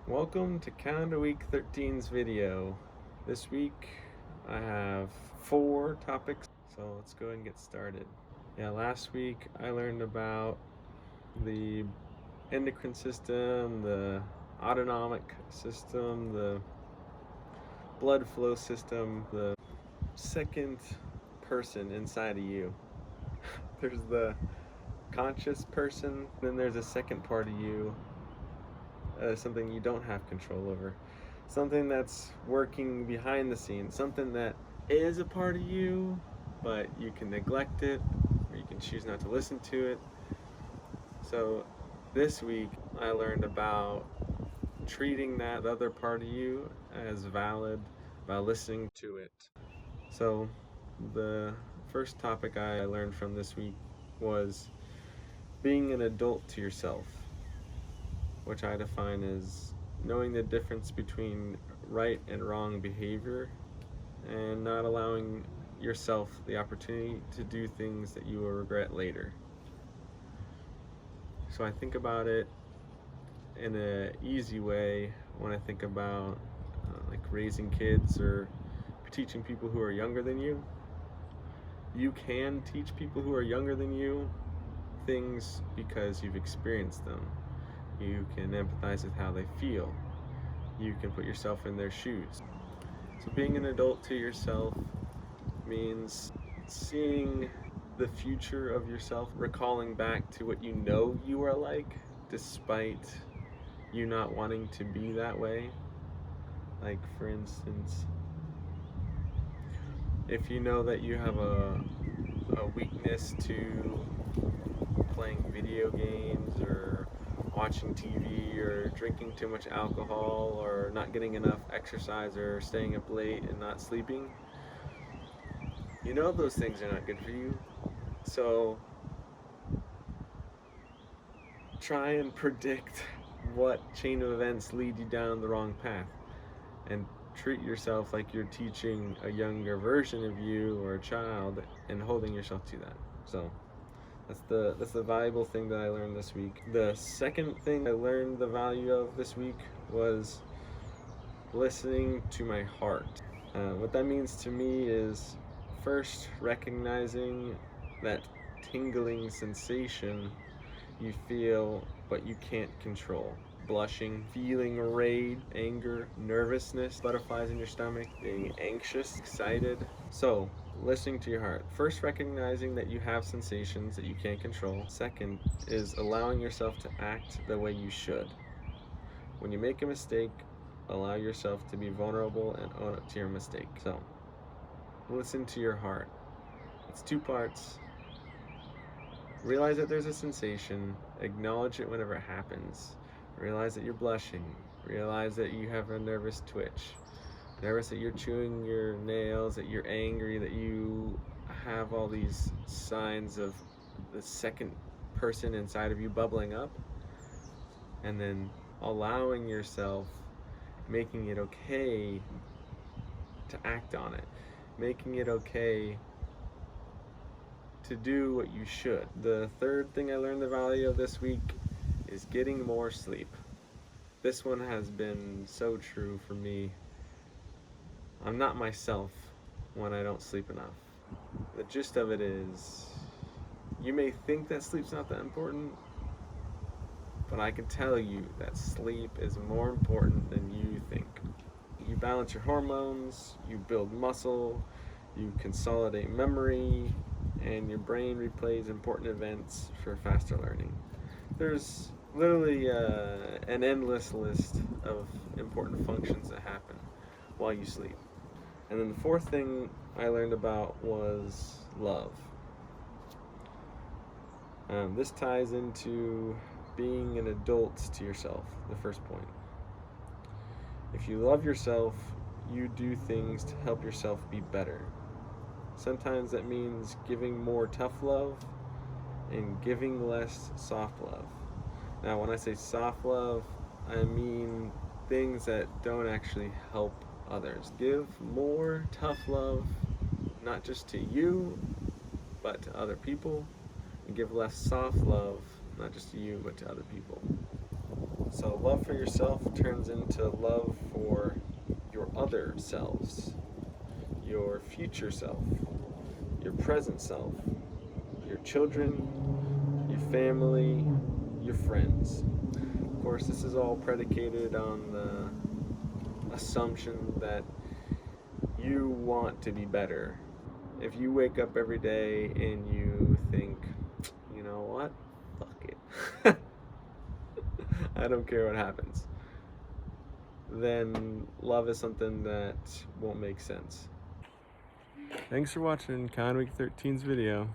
Welcome to Calendar Week 13's video. This week I have 4 topics, so let's go ahead and get started. Last week I learned about the endocrine system, the autonomic system, the blood flow system, the second person inside of you. There's the conscious person, then there's a second part of you, something you don't have control over, something that's working behind the scenes, something that is a part of you, but you can neglect it, or you can choose not to listen to it. So this week I learned about treating that other part of you as valid by listening to it. So the first topic I learned from this week was being an adult to yourself, which I define as knowing the difference between right and wrong behavior and not allowing yourself the opportunity to do things that you will regret later. So I think about it in an easy way when I think about like raising kids or teaching people who are younger than you. You can teach people who are younger than you things because you've experienced them. You can empathize with how they feel. You can put yourself in their shoes. So being an adult to yourself means seeing the future of yourself, recalling back to what you know you are like, despite you not wanting to be that way. Like, for instance, if you know that you have a weakness to playing video games or watching TV or drinking too much alcohol or not getting enough exercise or staying up late and not sleeping, you know those things are not good for you. So try and predict what chain of events lead you down the wrong path and treat yourself like you're teaching a younger version of you or a child and holding yourself to that. So that's the valuable thing that I learned this week. The second thing I learned the value of this week was listening to my heart. What that means to me is first recognizing that tingling sensation you feel but you can't control. Blushing, feeling rage, anger, nervousness, butterflies in your stomach, being anxious, excited. So listening to your heart. First, recognizing that you have sensations that you can't control. Second is allowing yourself to act the way you should. When you make a mistake, allow yourself to be vulnerable and own up to your mistake. So listen to your heart. It's 2 parts. Realize that there's a sensation. Acknowledge it whenever it happens. Realize that you're blushing. Realize that you have a nervous twitch. Nervous that you're chewing your nails, that you're angry, that you have all these signs of the second person inside of you bubbling up. And then allowing yourself, making it okay to act on it. Making it okay to do what you should. The third thing I learned the value of this week is getting more sleep. This one has been so true for me. I'm not myself when I don't sleep enough. The gist of it is, you may think that sleep's not that important, but I can tell you that sleep is more important than you think. You balance your hormones, you build muscle, you consolidate memory, and your brain replays important events for faster learning. There's literally an endless list of important functions that happen while you sleep. And then the fourth thing I learned about was love. This ties into being an adult to yourself, the first point. If you love yourself, you do things to help yourself be better. Sometimes that means giving more tough love and giving less soft love. Now, when I say soft love, I mean things that don't actually help others. Give more tough love, not just to you, but to other people. And give less soft love, not just to you, but to other people. So love for yourself turns into love for your other selves, your future self, your present self, your children, your family, your friends. Of course, this is all predicated on the assumption that you want to be better. If you wake up every day and you think, you know what, fuck it, I don't care what happens, then love is something that won't make sense. Thanks for watching Con Week 13's video.